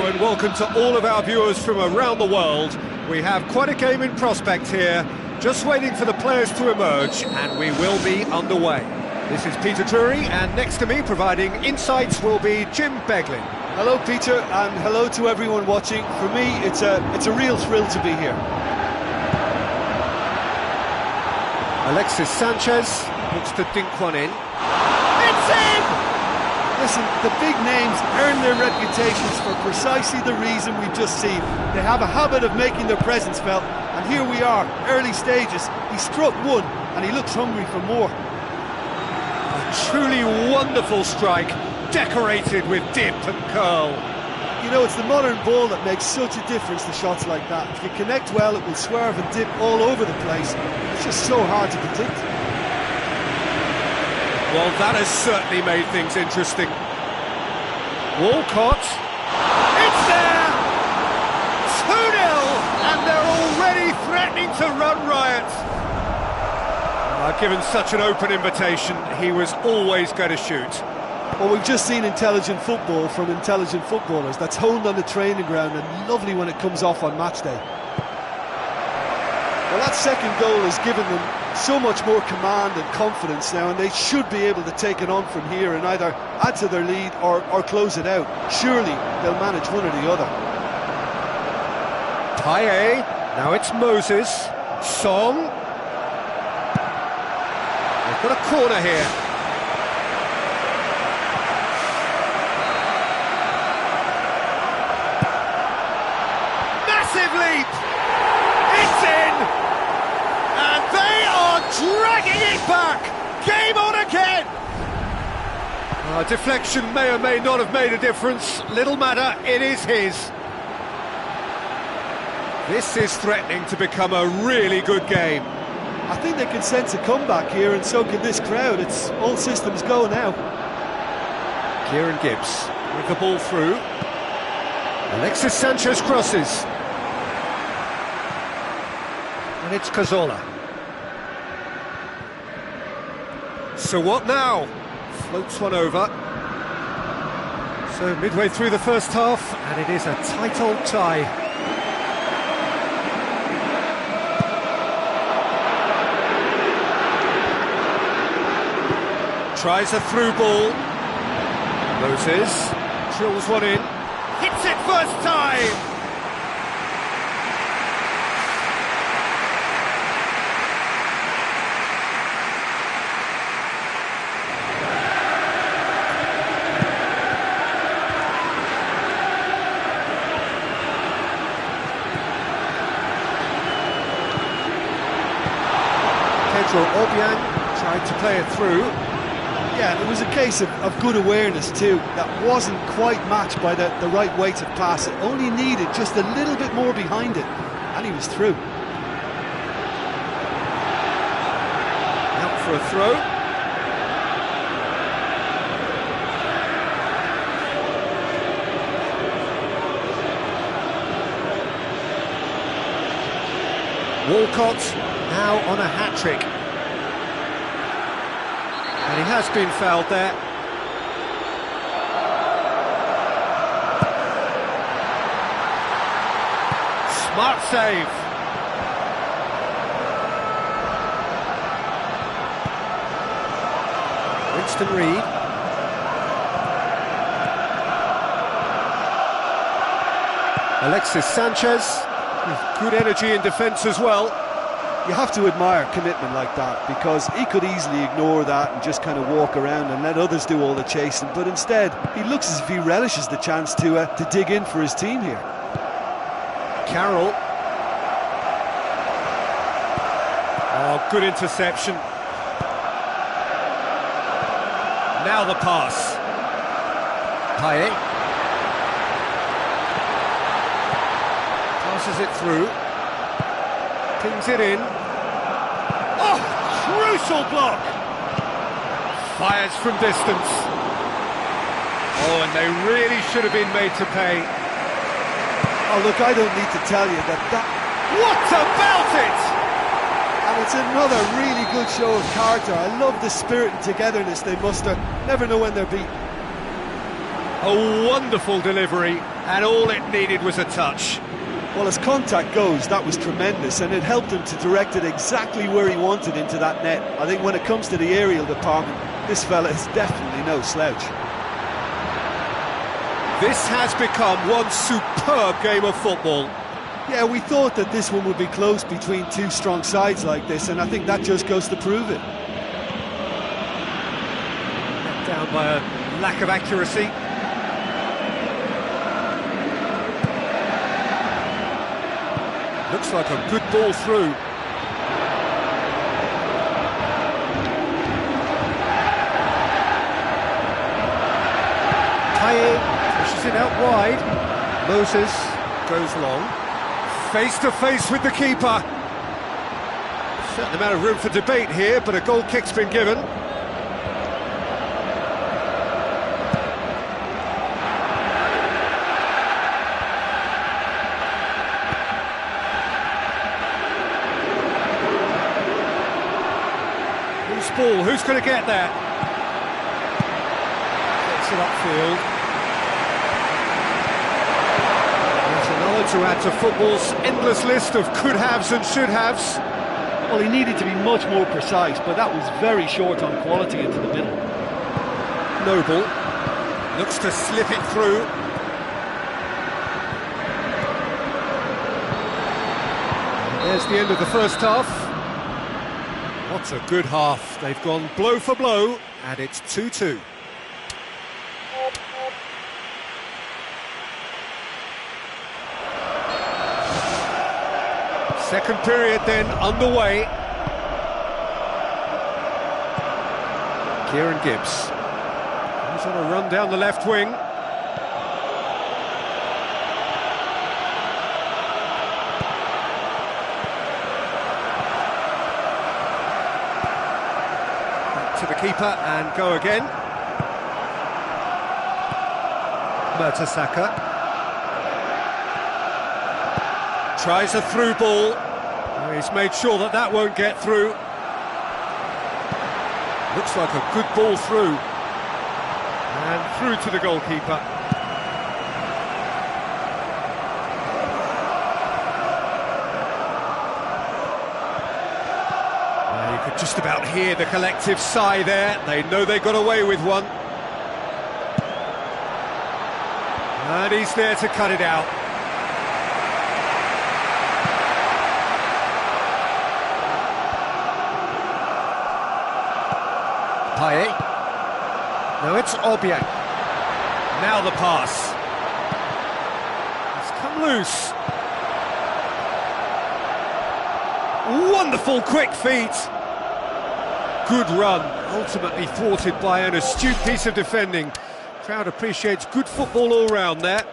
and welcome to all of our viewers from around the world. We have quite a game in prospect here, just waiting for the players to emerge, and we will be underway. This is Peter Drury, and next to me providing insights will be Jim Beglin. Hello Peter, and hello to everyone watching. For me, it's a real thrill to be here. Alexis Sanchez looks to dink one in. It's in! Listen, the big names earn their reputations for precisely the reason we've just seen. They have a habit of making their presence felt, and here we are, early stages. He struck one, and he looks hungry for more. A truly wonderful strike, decorated with dip and curl. You know, it's the modern ball that makes such a difference to shots like that. If you connect well, it will swerve and dip all over the place. It's just so hard to predict. Well, that has certainly made things interesting. Walcott. It's there! 2-0, and they're already threatening to run riot. I've given such an open invitation, he was always going to shoot. Well, we've just seen intelligent football from intelligent footballers. That's honed on the training ground and lovely when it comes off on match day. Well, that second goal has given them so much more command and confidence now, and they should be able to take it on from here and either add to their lead or close it out. Surely they'll manage one or the other. Payet, now it's Moses, Song. They've got a corner here. Massive leap! It's in! And they are dragging it back! Game on again! Deflection may or may not have made a difference. Little matter, it is his. This is threatening to become a really good game. I think they can sense a comeback here, and so can this crowd. It's all systems go now. Kieran Gibbs with the ball through. Alexis Sanchez crosses. And it's Cazorla. So what now? Floats one over. So midway through the first half, and it is a tight old tie. Tries a through ball. Moses drills one in. Hits it first time! Pedro Obiang tried to play it through. Yeah, it was a case of good awareness too. That wasn't quite matched by the right weight of pass. It only needed just a little bit more behind it, and he was through. Out for a throw. Walcott now on a hat-trick. And he has been fouled there. Smart save. Winston Reid. Alexis Sanchez with good energy in defence as well. You have to admire commitment like that, because he could easily ignore that and just kind of walk around and let others do all the chasing, but instead he looks as if he relishes the chance to dig in for his team here. Carroll. Oh, good interception. Now the pass. Payet. Passes it through. Pings it in. Oh, crucial block! Fires from distance. Oh, and they really should have been made to pay. Oh, look, I don't need to tell you that... What about it? And it's another really good show of character. I love the spirit and togetherness they muster. Never know when they're beaten. A wonderful delivery, and all it needed was a touch. Well, as contact goes, that was tremendous, and it helped him to direct it exactly where he wanted into that net. I think when it comes to the aerial department, this fella is definitely no slouch. This has become one superb game of football. Yeah, we thought that this one would be close between two strong sides like this, and I think that just goes to prove it. Down by a lack of accuracy. Looks like a good ball through. Pushes it out wide. Moses goes long. Face to face with the keeper. Certain amount of room for debate here, but a goal kick's been given. Loose ball, who's going to get there? Gets it upfield. To add to football's endless list of could-haves and should-haves. Well, he needed to be much more precise, but that was very short on quality into the middle. Noble looks to slip it through. There's the end of the first half. What a good half. They've gone blow for blow, and it's 2-2. Second period then underway. Kieran Gibbs. He's on a run down the left wing. Back to the keeper and go again. Mertesacker. Tries a through ball. Oh, he's made sure that that won't get through. Looks like a good ball through. And through to the goalkeeper. You could just about hear the collective sigh there. They know they got away with one. And he's there to cut it out. Payet. Now it's Obiang. Now the pass. It's come loose. Wonderful quick feet. Good run, ultimately thwarted by an astute piece of defending. Crowd appreciates good football all round there.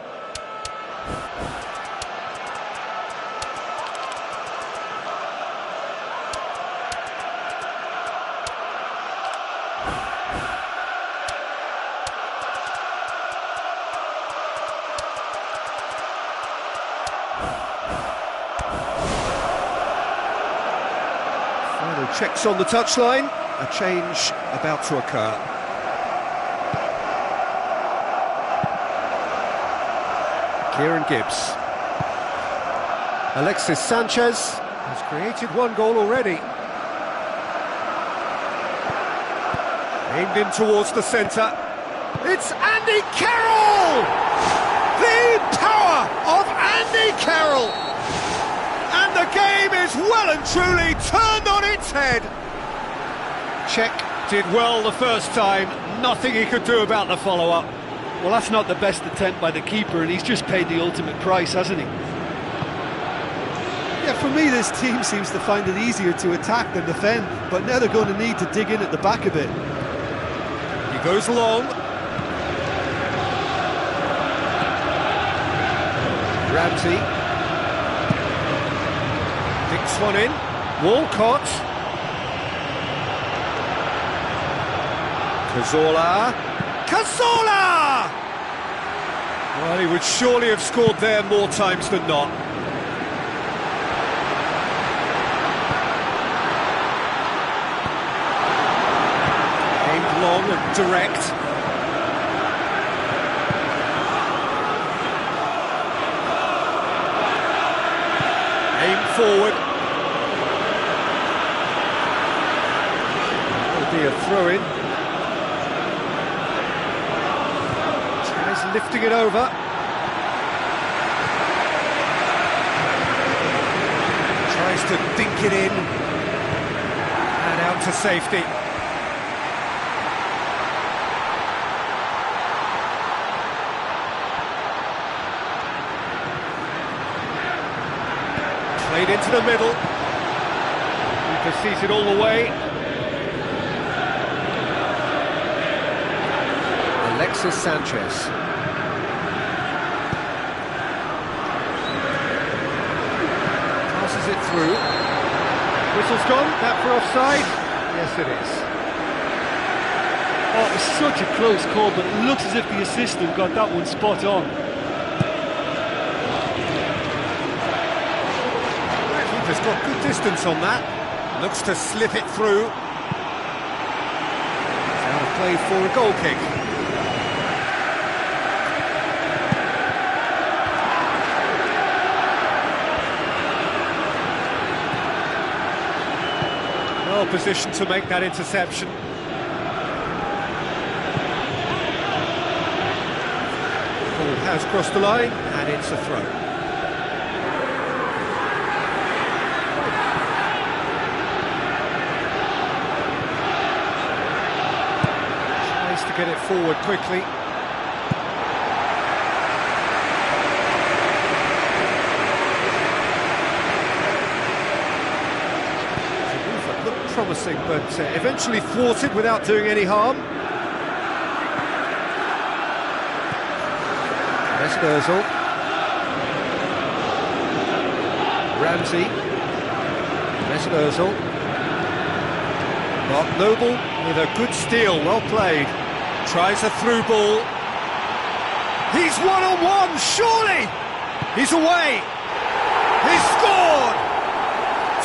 Checks on the touchline, a change about to occur. Kieran Gibbs. Alexis Sanchez has created one goal already. Aimed in towards the centre. It's Andy Carroll! The power of Andy Carroll! And the game is well and truly turned on its head. Czech did well the first time, nothing he could do about the follow-up. Well, that's not the best attempt by the keeper, and he's just paid the ultimate price, hasn't he? Yeah, for me, this team seems to find it easier to attack than defend, but now they're going to need to dig in at the back a bit. He goes long. Ramsey. Dicks one in. Walcott. Cazorla. Cazorla! Well, he would surely have scored there more times than not. Aimed long and direct. forward. Will be a throw-in. Tries lifting it over. Tries to dink it in. And out to safety. Played into the middle. Keeper sees it all the way. Alexis Sanchez. Passes it through. Whistle's gone. That for offside? Yes, it is. Oh, it was such a close call, but it looks as if the assistant got that one spot on. Keeper's got good distance on that. Looks to slip it through. It's out of play for a goal kick. Well positioned to make that interception. Ball has crossed the line, and it's a throw. Tries to get it forward quickly. Promising, but eventually thwarted without doing any harm. There's Ozil. Ramsey. There's Ozil. Mark Noble with a good steal, well played. Tries a through ball. He's one-on-one, surely! He's away! He's scored!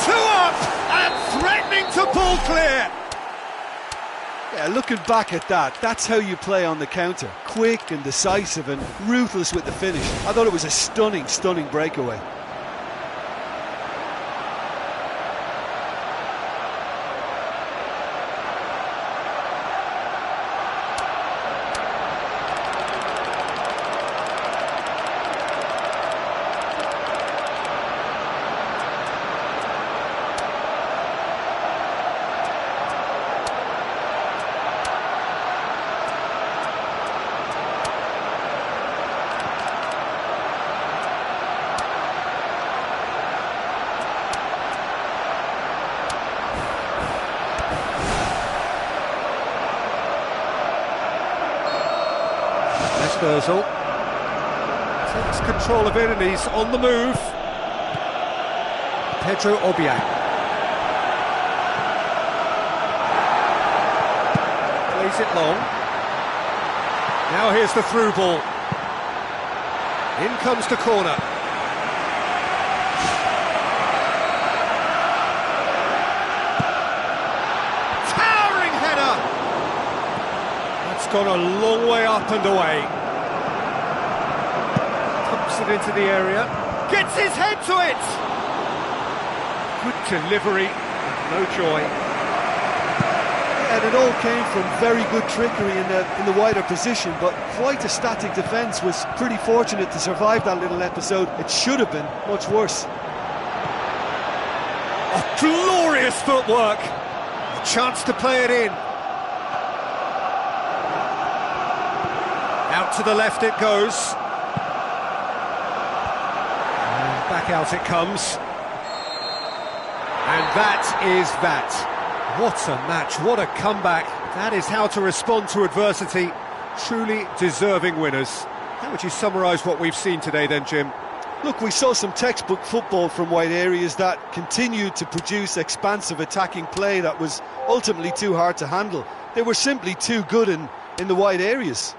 2 up! And threatening to pull clear. Yeah, looking back at that, that's how you play on the counter. Quick and decisive and ruthless with the finish. I thought it was a stunning, stunning breakaway. Ozil takes control of it and he's on the move. Pedro Obiang plays it long. Now here's the through ball. In comes the corner. Towering header. That's gone a long way up and away. It into the area, gets his head to it. Good delivery, no joy. And it all came from very good trickery in the wider position, but quite a static defence. Was pretty fortunate to survive that little episode. It should have been much worse. Oh, glorious footwork. A chance to play it in. Out to the left it goes. Back out it comes. And that is that. What a match, what a comeback. That is how to respond to adversity. Truly deserving winners. How would you summarise what we've seen today then, Jim? Look, we saw some textbook football from wide areas that continued to produce expansive attacking play that was ultimately too hard to handle. They were simply too good in the wide areas.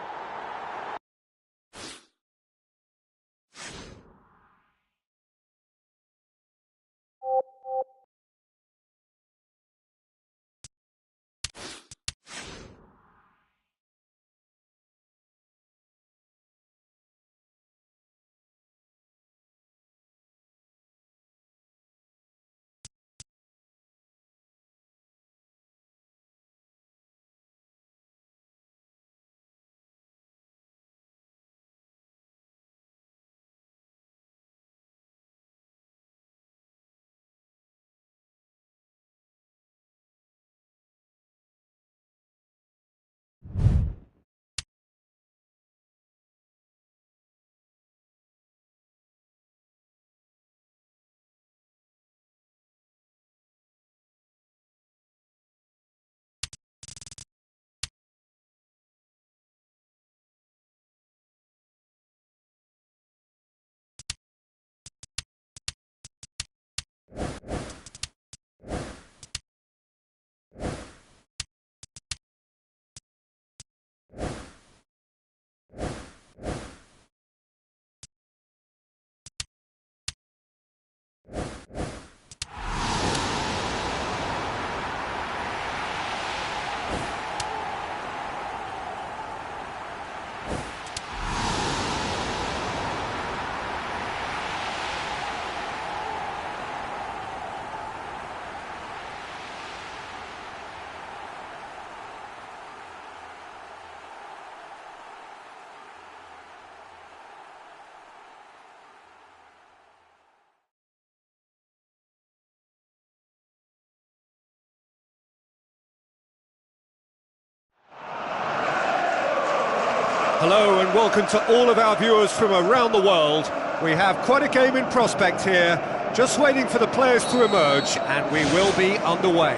Hello and welcome to all of our viewers from around the world. We have quite a game in prospect here, just waiting for the players to emerge, and we will be underway.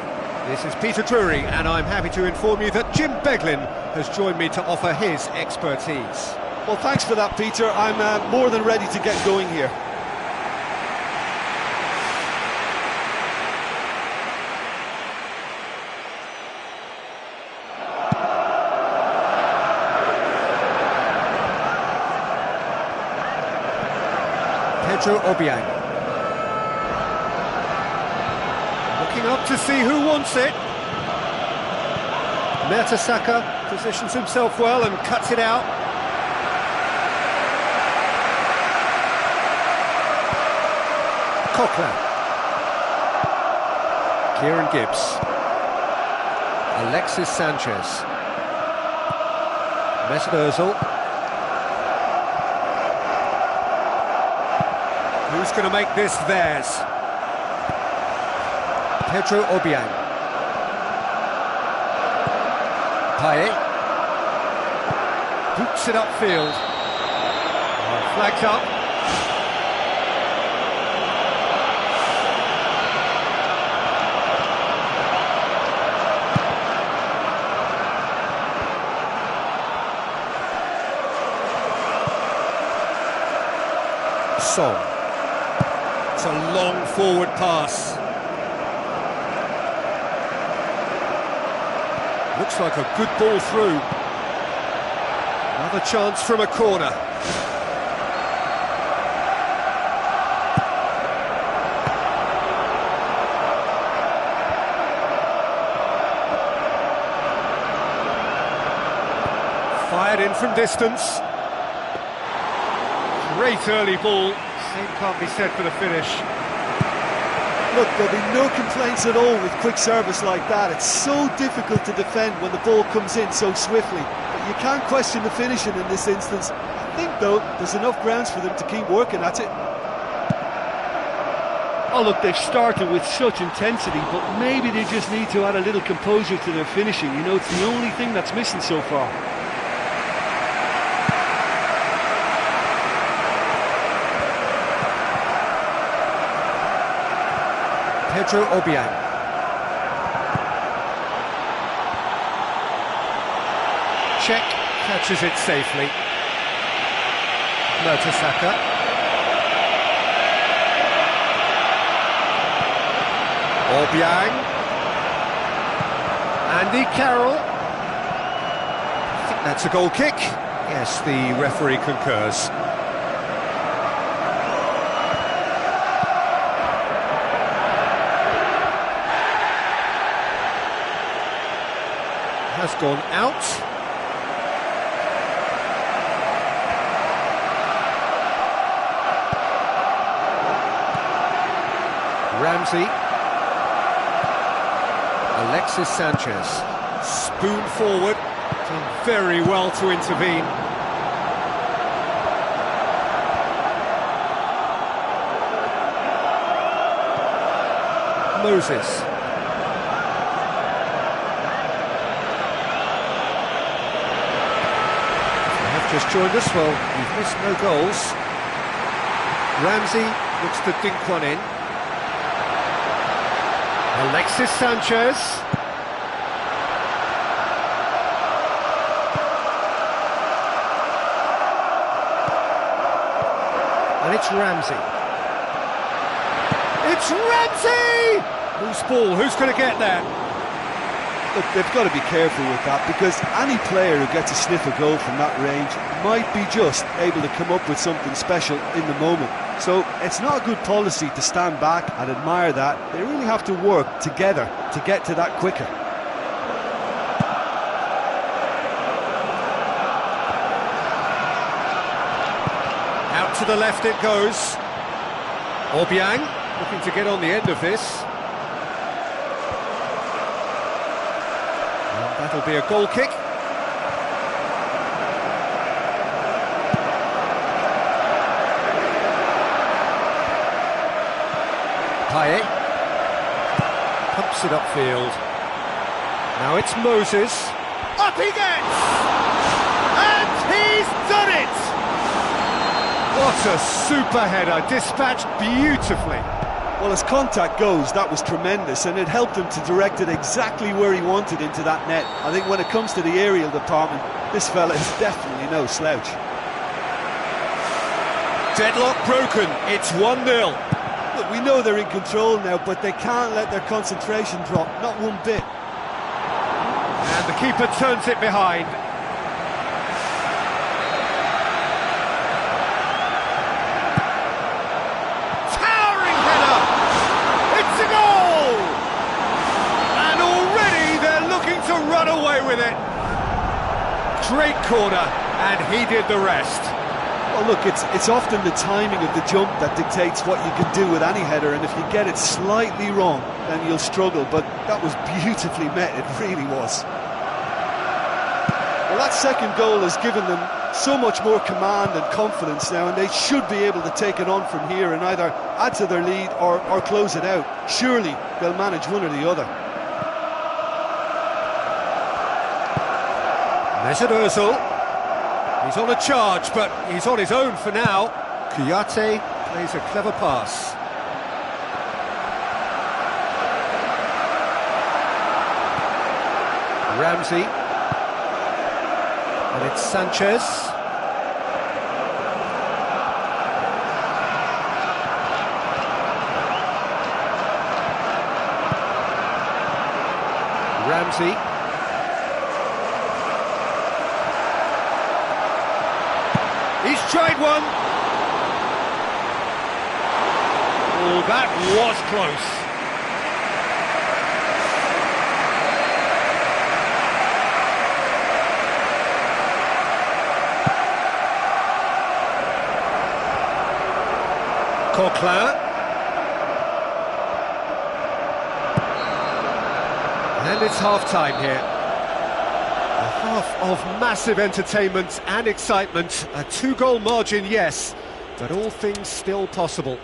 This is Peter Drury, and I'm happy to inform you that Jim Beglin has joined me to offer his expertise. Well, thanks for that, Peter. I'm more than ready to get going here. Obiang. Looking up to see who wants it. Mertesacker positions himself well and cuts it out. Coquelin. Kieran Gibbs. Alexis Sanchez. Mesut Ozil. Who's going to make this theirs? Pedro Obiang. Payet. Boots it upfield. Oh, flags up. Song. It's a long forward pass. Looks like a good ball through. Another chance from a corner. Fired in from distance. Great early ball. Same can't be said for the finish. Look, there'll be no complaints at all with quick service like that. It's so difficult to defend when the ball comes in so swiftly. But you can't question the finishing in this instance. I think, though, there's enough grounds for them to keep working at it. Oh, look, they've started with such intensity, but maybe they just need to add a little composure to their finishing. You know, it's the only thing that's missing so far. Pedro Obiang. Check, catches it safely. Mertesacker. Obiang. Andy Carroll. I think that's a goal kick. Yes, the referee concurs. Has gone out. Ramsey. Alexis Sanchez. Spoon forward. Done very well to intervene. Moses. Just joined us, well, you've missed no goals. Ramsey looks to dink one in. Alexis Sanchez. And it's Ramsey. It's Ramsey! Loose ball, who's going to get that? Look, they've got to be careful with that, because any player who gets a sniff of goal from that range might be just able to come up with something special in the moment. So it's not a good policy to stand back and admire that. They really have to work together to get to that quicker. Out to the left it goes. Obiang looking to get on the end of this. That'll be a goal kick. Payet pumps it upfield. Now it's Moses. Up he gets! And he's What a super header, dispatched beautifully. Well, as contact goes, that was tremendous, and it helped him to direct it exactly where he wanted into that net. I think when it comes to the aerial department, this fella is definitely no slouch. Deadlock broken, it's 1-0. Look, we know they're in control now, but they can't let their concentration drop, not one bit. And the keeper turns it behind. Towering header! It's a goal! And already they're looking to run away with it. Great corner, and he did the rest. Well, look, it's often the timing of the jump that dictates what you can do with any header, and if you get it slightly wrong, then you'll struggle, but that was beautifully met, it really was. Well, that second goal has given them so much more command and confidence now, and they should be able to take it on from here and either add to their lead or close it out. Surely they'll manage one or the other. Mesut Ozil. He's on a charge, but he's on his own for now. Kouyaté plays a clever pass. Ramsey. And it's Sanchez. Ramsey. He's tried one. Oh, that was close. Coquelin. And it's half-time here. A half of massive entertainment and excitement. A 2-goal margin, yes, but all things still possible.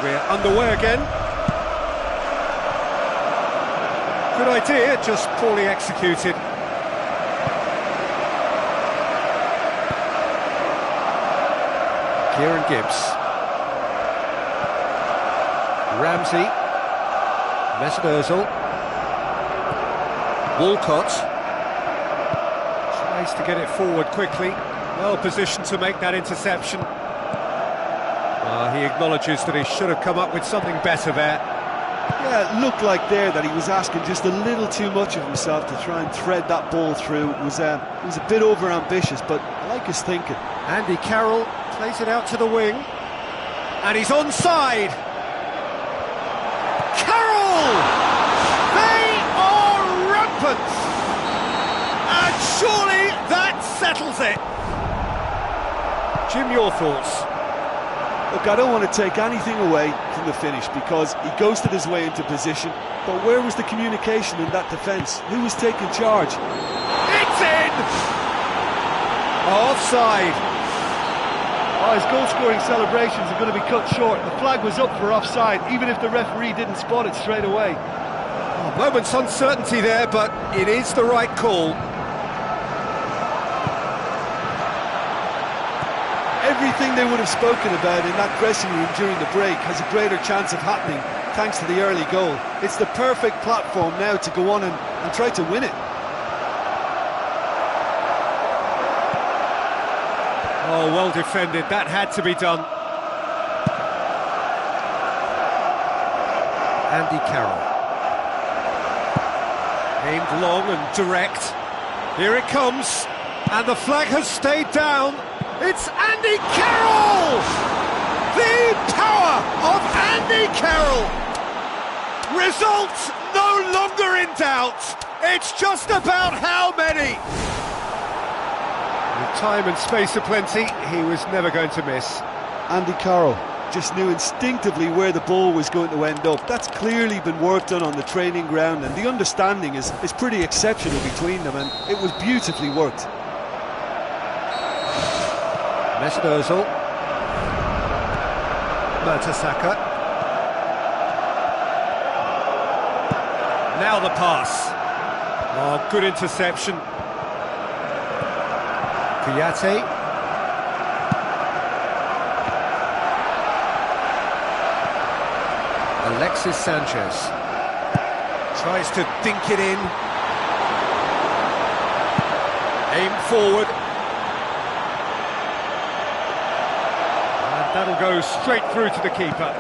We're underway again. Good idea, just poorly executed. Kieran Gibbs. Ramsey. Mesut Ozil. Walcott. Tries to get it forward quickly. Well positioned to make that interception. He acknowledges that he should have come up with something better there. Yeah, it looked like there that he was asking just a little too much of himself to try and thread that ball through. It was a bit over-ambitious, but I like his thinking. Andy Carroll plays it out to the wing. And he's onside. Carroll! They are rampant! And surely that settles it. Jim, your thoughts? Look, I don't want to take anything away from the finish because he ghosted his way into position, but where was the communication in that defence? Who was taking charge? It's in! Offside. Oh, his goal-scoring celebrations are going to be cut short. The flag was up for offside, even if the referee didn't spot it straight away. Oh, moment's uncertainty there, but it is the right call. Everything they would have spoken about in that dressing room during the break has a greater chance of happening thanks to the early goal. It's the perfect platform now to go on and try to win it. Oh, well defended. That had to be done. Andy Carroll. Aimed long and direct. Here it comes. And the flag has stayed down. It's Andy Carroll! The power of Andy Carroll! Result no longer in doubt. It's just about how many! With time and space aplenty, he was never going to miss. Andy Carroll just knew instinctively where the ball was going to end up. That's clearly been worked on the training ground, and the understanding is pretty exceptional between them, and it was beautifully worked. Mesut Ozil. Mertesacker. Now the pass. Oh, good interception. Kouyaté. Alexis Sanchez tries to dink it in. Aim forward. And that'll go straight through to the keeper.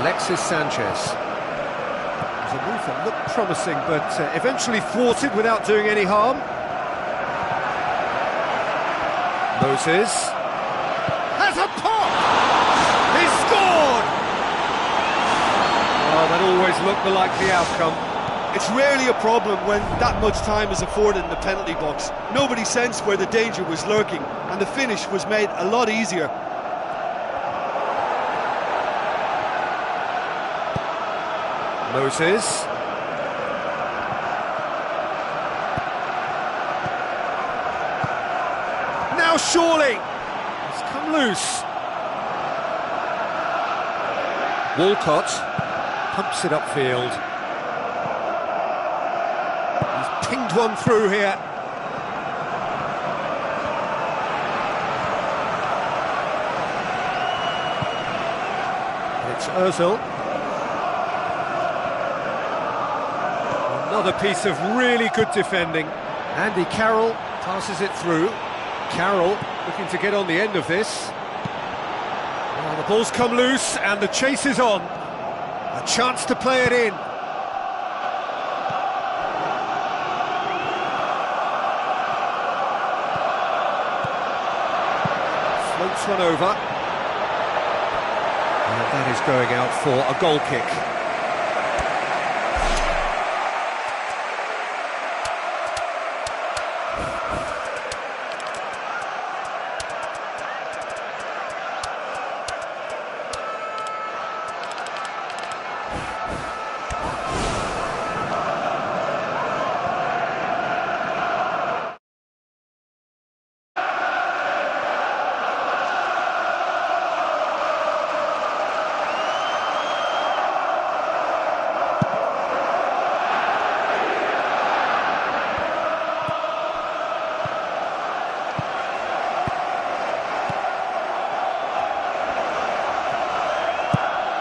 Alexis Sanchez. It was a move that looked promising, but eventually thwarted without doing any harm. Moses has a pop! He scored! Oh, that always looked the likely outcome. It's rarely a problem when that much time is afforded in the penalty box. Nobody sensed where the danger was lurking, and the finish was made a lot easier. Moses. Now surely! It's come loose. Walcott pumps it upfield. He's pinged one through here. It's Ozil. Another piece of really good defending. Andy Carroll passes it through. Carroll looking to get on the end of this. Well, the ball's come loose and the chase is on. A chance to play it in. Floats one over. And that is going out for a goal kick.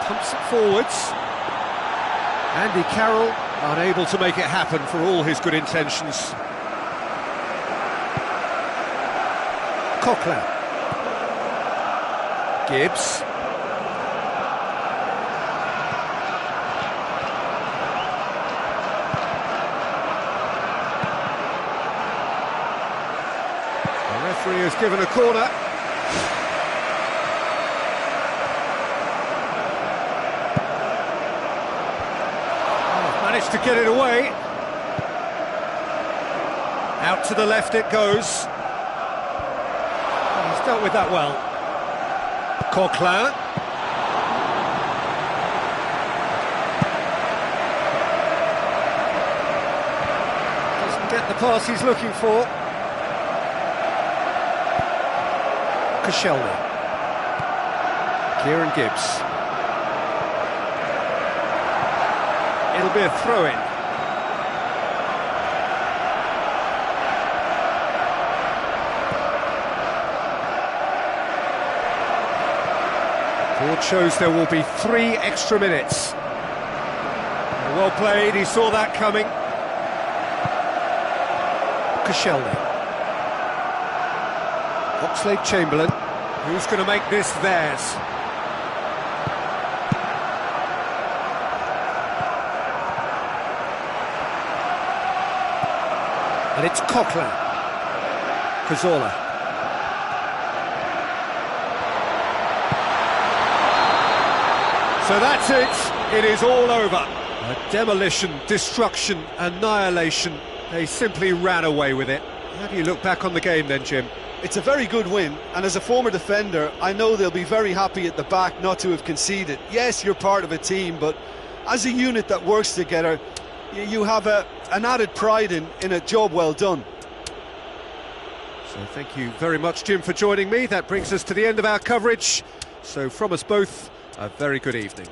Pumps it forwards. Andy Carroll unable to make it happen for all his good intentions. Coquelin. Gibbs. The referee has given a corner. Managed to get it away. Out to the left it goes. He's dealt with that well. Coquelin. Doesn't get the pass he's looking for. Koscielny. Kieran Gibbs. It'll be a throw-in. Board shows there will be 3 extra minutes. Well played, he saw that coming. Koscielny. Oxlade-Chamberlain. Who's going to make this theirs? And it's Coquelin. Cazorla. So that's it. It is all over. Demolition, destruction, annihilation. They simply ran away with it. How do you look back on the game then, Jim? It's a very good win, and as a former defender, I know they'll be very happy at the back not to have conceded. Yes, you're part of a team, but as a unit that works together, you have an added pride in a job well done. So thank you very much, Jim, for joining me. That brings us to the end of our coverage. So from us both, a very good evening.